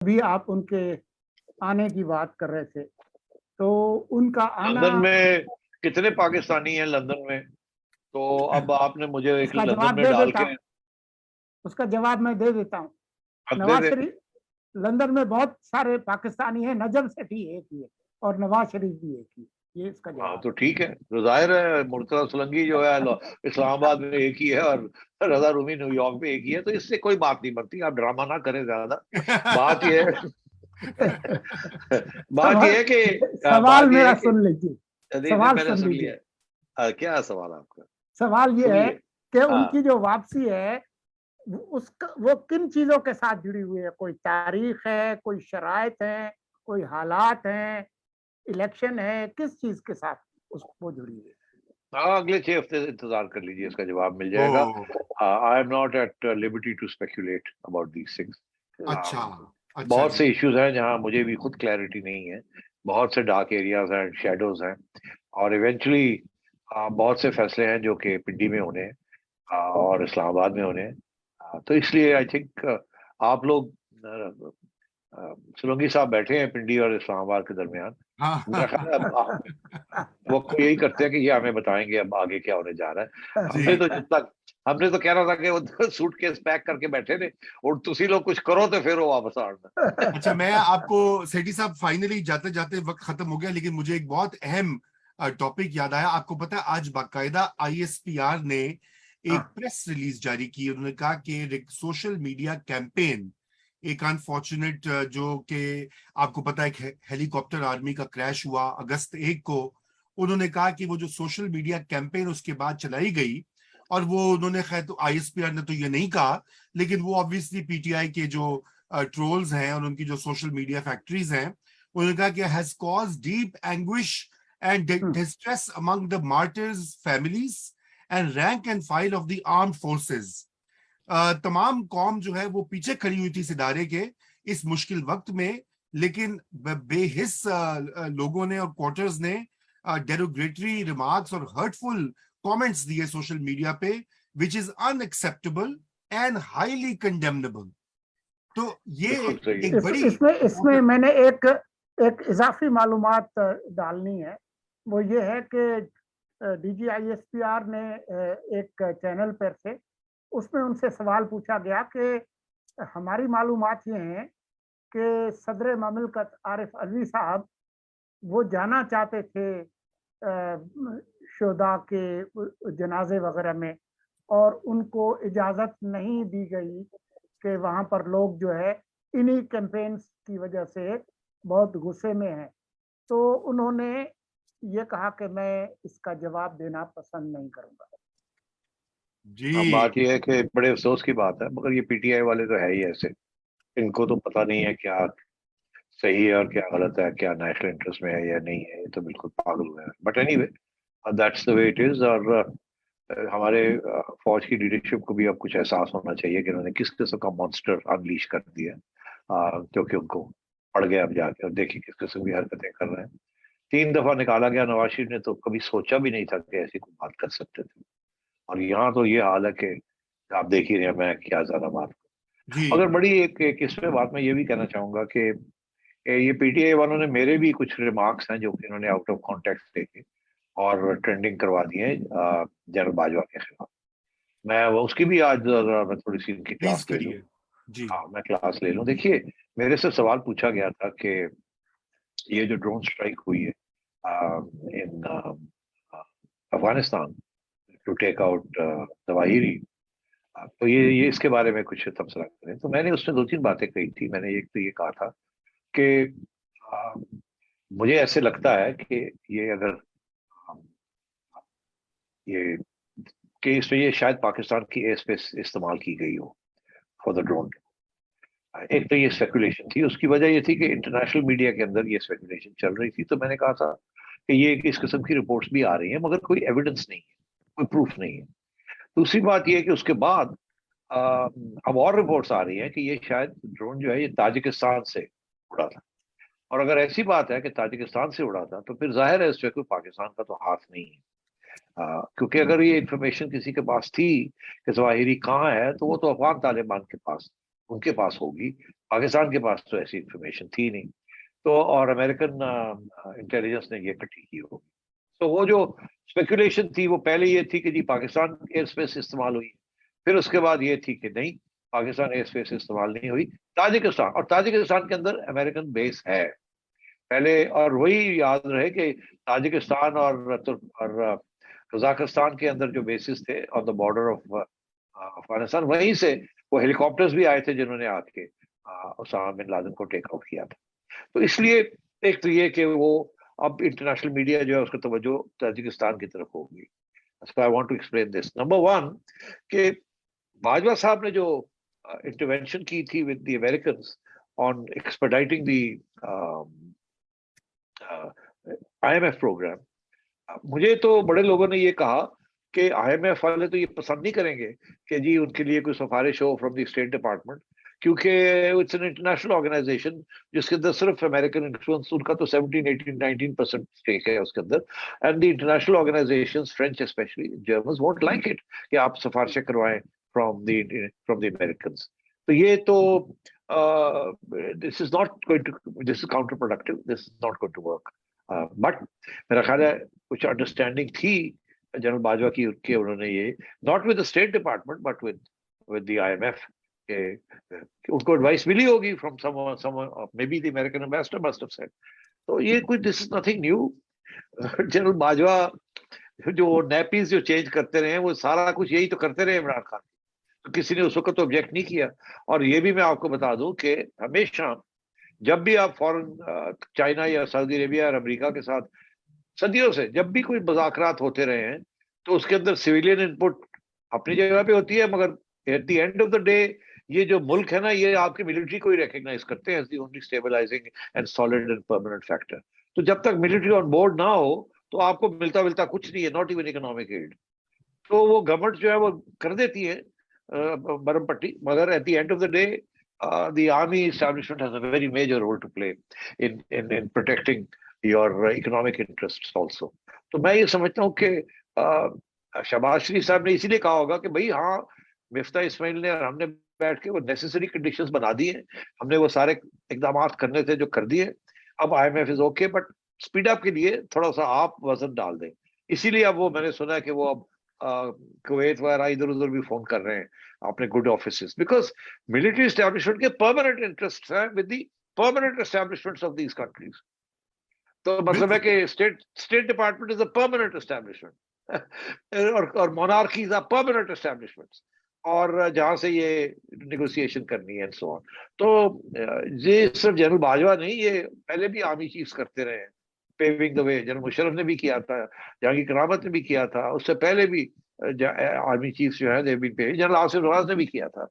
अभी आप उनके आने की बात कर रहे थे, तो उनका आना। लंदन में कितने पाकिस्तानी हैं लंदन में? तो अब आपने मुझे एक उसका लंदन जवाब में दे डाल देता के हूँ। उसका जवाब मैं दे देता हूँ। अब दे नवाज दे। शरीफ, लंदन में बहुत सारे पाकिस्तानी हैं, नजम सेठी एक ही है और नवाज शरीफ भी एक ही है। ये इसका हाँ जवाब तो है। ठीक है, तो जाहिर है मुर्तजा सुलंगी जो है इस्लामाबाद में एक ही है और रजा रूमी न्यूयॉर्क में एक ही है, तो इससे कोई बात नहीं बनती। आप ड्रामा ना करें ज्यादा। बात यह है बात सवाल यह है कि सवाल बात यह है मेरा कि सुन लीजिए। नहीं नहीं, सवाल मैंने सुन सुन लीजिए। लिया। क्या है सवाल आपका? सवाल ये है सुनिए। कि हाँ, उनकी जो वापसी है, उसका वो किन चीजों के साथ जुड़ी हुई है? कोई तारीख है, कोई शराइत है, कोई हालात हैं, इलेक्शन है, किस चीज के साथ वो जुड़ी हुई है? हाँ, अगले 6 हफ्ते इंतजार कर लीजिए, इसका जवाब मिल जाएगा। Oh, I am not at liberty to speculate about these things. अच्छा अच्छा बहुत जी। से इश्यूज हैं जहां मुझे भी खुद क्लैरिटी नहीं है। बहुत से डार्क एरियाज हैं, शेडोज हैं, और इवेंचुअली बहुत से फैसले हैं जो कि पिंडी में होने हैं, और इस्लामाबाद में होने हैं। तो इसलिए आई थिंक आप लोग सोलंकी साहब बैठे हैं पिंडी और इस्लामाबाद के दरमियान। मेरा ख्याल है अब हाँ वो यही करते हैं कि ये हमें बताएंगे अब आगे क्या होने जा रहा है। हमने जी। तो जब तक हमने तो कहना था कि वो सूटकेस पैक करके बैठे थे, और तुसी लोग कुछ करो तो फिर वो वापस आना। अच्छा, मैं आपको सेठी साहब, फाइनली जाते जाते वक्त खत्म हो गया, लेकिन मुझे एक बहुत अहम टॉपिक याद आया। आपको पता है आज बाकायदा आईएसपीआर ने एक हाँ। प्रेस रिलीज जारी की। उन्होंने कहा कि सोशल मीडिया कैंपेन, एक अनफॉर्चुनेट जो कि आपको पता है कि हेलीकॉप्टर आर्मी का क्रैश हुआ अगस्त 1 को। उन्होंने कहा कि वो जो सोशल मीडिया कैंपेन उसके बाद चलाई गई, और वो उन्होंने, खैर तो आईएसपीआर ने तो ये नहीं कहा, लेकिन वो ऑब्वियसली पीटीआई के जो ट्रोल्स हैं और उनकी जो सोशल मीडिया फैक्ट्रीज हैं, उन्होंने कहा कि has cause deep anguish and distress among the martyrs families and rank and file of the armed forces. तमाम कौम जो है वो पीछे खड़ी हुई थी सिदारे के इस मुश्किल वक्त में, लेकिन बेहिस लोगों ने और क्वार्टर्स ने डेरोगेटरी रिमार्क्स और हर्टफुल कमेंट्स दिए सोशल मीडिया पे, which is unacceptable and highly condemnable. तो ये बिल्कुल सही है। एक बड़ी इसमें इसमें मैंने एक एक इजाफी मालूमात डालनी है। वो ये है कि डीजीआईएसपीआर ने एक चैनल पर से, उसमें उनसे सवाल पूछा गया कि हमारी मालूमात ये हैं कि सदर ममलकत आरिफ अलवी साहब वो जाना चाहते थे शोदा के जनाजे वगैरह में, और उनको इजाजत नहीं दी गई कि वहां पर लोग जो है इन्हीं कैंपेन्स की वजह से बहुत गुस्से में हैं। तो उन्होंने ये कहा कि मैं इसका जवाब देना पसंद नहीं करूंगा। हाँ, जी। बात यह है कि बड़े अफसोस की बात है, मगर ये पीटीआई वाले तो है ही ऐसे। इनको तो पता नहीं है क्या सही है और क्या गलत है, क्या नेशनल इंटरेस्ट में है या नहीं है। ये तो बिल्कुल पागल हुए हैं। But anyway, that's the way it is. और हमारे फौज की लीडरशिप को भी अब कुछ एहसास होना चाहिए कि उन्होंने किस किस्म का मॉन्स्टर अनलीश कर दिया, क्योंकि उनको पड़ गया अब जाके। और देखिए किस किस्म की हरकतें कर रहे हैं। 3 दफा निकाला गया नवाज शरीफ ने, तो कभी सोचा भी नहीं था कि ऐसी कोई बात कर सकते थे। और यहाँ तो ये हाल है कि आप देख ही रहे हैं, मैं क्या ज्यादा बात जी। करूं। अगर बड़ी एक इसमें बात मैं ये भी कहना चाहूंगा कि ये पीटीआई वालों ने मेरे भी कुछ रिमार्क्स हैं जो कि इन्होंने आउट ऑफ कॉन्टेक्स्ट लेके और ट्रेंडिंग करवा दिए हैं जनरल बाजवा के खिलाफ। मैं वो उसकी भी आज जरा मैं थोड़ी सी इनकी प्लीज क्लास ले लूं। करिए जी। हाँ, मैं क्लास ले लूं। देखिए, मेरे से सवाल पूछा गया था कि ये जो ड्रोन स्ट्राइक हुई है in Afghanistan to take out Zawahiri, तो ये इसके बारे में कुछ तबसरा करें। तो मैंने उसमें 2-3 बातें कही थी। मैंने एक तो ये कहा था कि आ, मुझे ऐसे लगता है कि ये अगर ये कि इसमें ये शायद पाकिस्तान की एयर स्पेस इस्तेमाल की गई हो फॉर द ड्रोन। एक तो ये स्पेकुलेशन थी। उसकी वजह ये थी कि इंटरनेशनल मीडिया के अंदर ये स्पेकुलेशन चल रही थी। तो मैंने कहा था कि ये इस किस्म की रिपोर्ट्स भी आ रही हैं, मगर कोई एविडेंस नहीं है, कोई प्रूफ नहीं है। दूसरी बात ये है कि उसके बाद अब और रिपोर्ट्स आ रही हैं कि ये शायद ड्रोन जो है ये ताजिकिस्तान से उड़ा था। और अगर ऐसी बात है कि ताजिकिस्तान से उड़ा था, तो फिर जाहिर है इसमें कोई पाकिस्तान का तो हाथ नहीं है। क्योंकि अगर ये इंफॉर्मेशन किसी के पास थी कि जवाहिरी कहाँ है, तो वो तो अफगान तालिबान के पास, उनके पास होगी। पाकिस्तान के पास तो ऐसी इंफॉर्मेशन थी नहीं, तो और अमेरिकन इंटेलिजेंस ने ये इकट्ठी की होगी। तो वो जो स्पेकुलेशन थी वो पहले ये थी कि जी पाकिस्तान एयर स्पेस इस्तेमाल हुई, फिर उसके बाद ये थी कि नहीं, पाकिस्तान एयर स्पेस इस्तेमाल नहीं हुई, ताजिकिस्तान, और ताजिकिस्तान के अंदर अमेरिकन बेस है पहले। और वही याद रहे कि ताजिकिस्तान और कजाकिस्तान के अंदर जो बेसिस थे on the border of Afghanistan, वहीं से वो हेलीकॉप्टर्स भी आए थे जिन्होंने आके उसामा बिन लादेन को टेक आउट किया था। तो इसलिए एक तो ये कि वो अब इंटरनेशनल मीडिया जो है उसका तवज्जो ताजिकिस्तान की तरफ होगी। I want to explain this. Number one कि बाजवा साहब ने जो इंटरवेंशन की थी with the American on expediting the IMF programme, मुझे तो बड़े लोगों ने ये कहा कि IMF वाले तो ये पसंद नहीं करेंगे कि जी उनके लिए कोई सिफारिश हो फ्रॉम द स्टेट डिपार्टमेंट, क्योंकि इट्स एन इंटरनेशनल ऑर्गेनाइजेशन जिसके अंदर सिर्फ अमेरिकन इन्फ्लुएंस, उनका तो 17, 18, 19% स्टेक है उसके अंदर। And the international organisations, French specially, Germans won't like it कि आप सिफारिशें करवाएं फ्रॉम द अमेरिकन्स। तो ये तो this is not going to, this is counterproductive, this is not going to work. But मेरा ख्याल है कुछ अंडरस्टैंडिंग थी जनरल बाजवा की, उनके उन्होंने ये not with the state department but with the IMF के उनको एडवाइस मिली होगी from someone, may be the American ambassador must have said. तो ये कुछ, this is nothing new. General Bajwa जो नैपीज जो चेंज करते रहे वो सारा कुछ यही तो करते रहे इमरान खान, तो किसी ने उस वक्त तो ऑब्जेक्ट नहीं किया। और ये भी मैं आपको बता दूं कि हमेशा जब भी आप फॉरेन चाइना या सऊदी अरेबिया और अमेरिका के साथ सदियों से जब भी कोई मुज़ाकरात होते रहे हैं, तो उसके अंदर सिविलियन इनपुट अपनी जगह पे होती है, मगर at the end of the day ये जो मुल्क है ना, ये आपकी मिलिट्री को ही रिकॉग्नाइज करते हैं as the only stabilising and solid and permanent factor. तो जब तक मिलिट्री ऑन बोर्ड ना हो तो आपको मिलता कुछ नहीं है, नॉट इवन इकोनॉमिक एड। तो वो गवर्नमेंट जो है वो कर देती है बरम पट्टी, मगर at the end of the day the army establishment has a very major role to play in protecting your economic interests also. तो मैं ये समझता हूँ कि शहबाज शरीफ साहब ने इसीलिए कहा होगा कि भाई हाँ, मिफ्ता इस्माइल ने और हमने बैठ के वो नेसेसरी कंडीशंस बना दी हैं, हमने वो सारे इकदाम करने थे जो कर दिए, अब IMF is okay, but speed up के लिए थोड़ा सा आप वजन डाल दें। इसीलिए अब वो मैंने सुना है कि वो अब कुवैत वगैरह इधर उधर भी फोन कर रहे हैं अपने good offices, because military establishment के परमानेंट इंटरेस्ट हैं with the permanent establishments of these countries. तो मतलब है कि state department is a permanent establishment और मोनार्कीज आर परमानेंट एस्टेब्लिशमेंट्स, और जहां से ये नेगोशिएशन करनी है एंड सो ऑन। तो ये सिर्फ जनरल बाजवा नहीं, ये पहले भी आर्मी चीफ्स करते रहे हैं, paving the way. General Musharraf ने भी किया था, जहांगीर करामत ने भी किया था, उससे पहले भी आर्मी चीफ्स जो है जनरल आसिफ नवाज ने भी किया था।